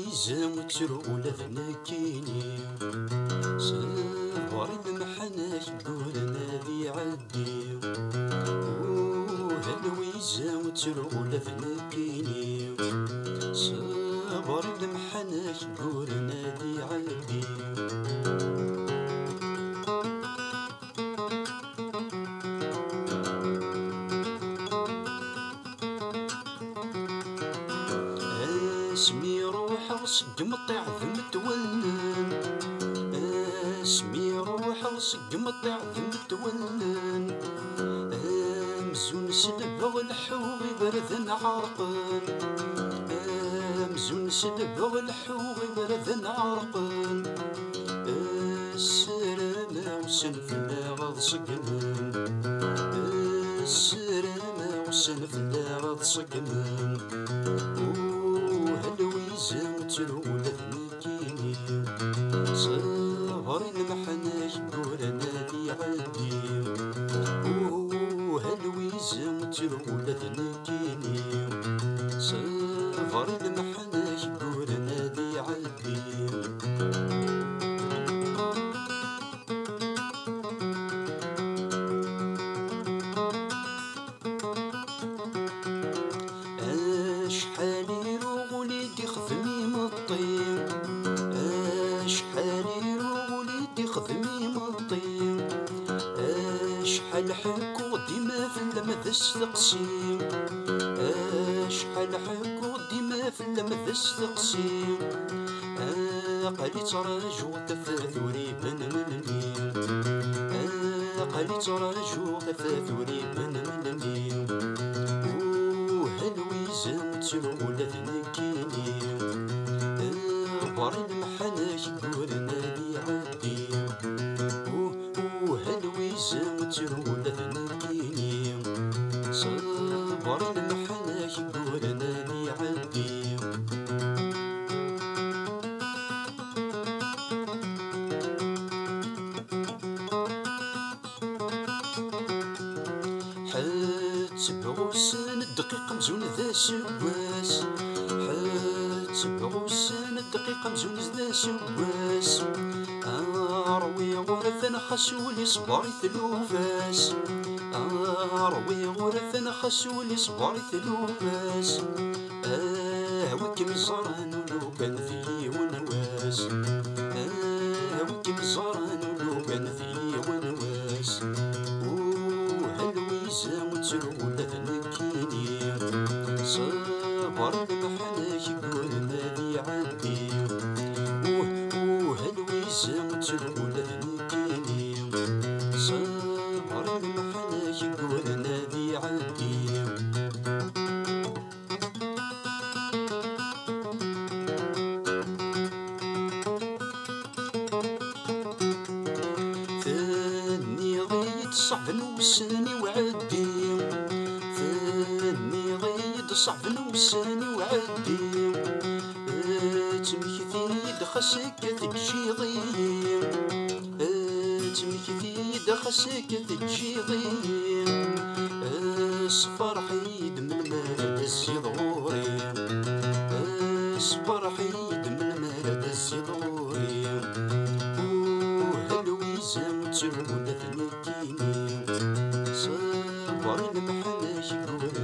هلويزة وكسروا ولا ذنكيني صغار المحناش قولنا ذي عدي هلويزة وكسروا ولا ذنكيني صغار المحناش قولنا ذي عدي اسمي روح وصقم الطيع ذم تولن اسمي روح وصقم الطيع ذم تولن مزون سلبة والحوغ برذن عرقن مزون سلبة والحوغ برذن عرقن السلامة وسنفنا غض صقمن السلامة وسنفنا غض صقمن هلويزة وتلولة ذنكيني صغار المحناش قولنا ذي عدي هلويزة وتلولة ذنكيني صغار المحناش قولنا ذي عدي شحال حكو ديما في اللمذس تقسيم شحال حكو ديما في اللمذس تقسيم قالي تراجو تفاثوري بن ملمين قالي تراجو تفاثوري بن ملمين هلويزة وتلولة ذنكيني بار المحناش قولنا ذي عدي هلويزة وتلولة ذنكيني صبر المحناش قولنا ذي عدي حتبغوسن الدقيقة مزون ذا سواس حتبغوسن الدقيقة مزون ذا سواس أروي غرفا خسولي صباري ثلوفاس أروي غرفا خسولي صباري ثلوفاس وكم زران ولو كان فيه ونواس وكم زران ولو كان فيه ونواس هلويزة وتلولة ذنكيني صبر المحناش قولنا ذي عدي هلويزة وتلولة ذنكيني صبر المحناش قولنا ذي عدي ثاني غيد صعب نوساني وعدي ثاني غيد صعب نوساني وعدي تمكثيد خسك تجيضي تمكثيد خسك تجيضي صفر حيد من المرد الزيضوري صفر حيد من المرد الزيضوري هلويزة وتلولة ذنكيني صبر المحناش قولنا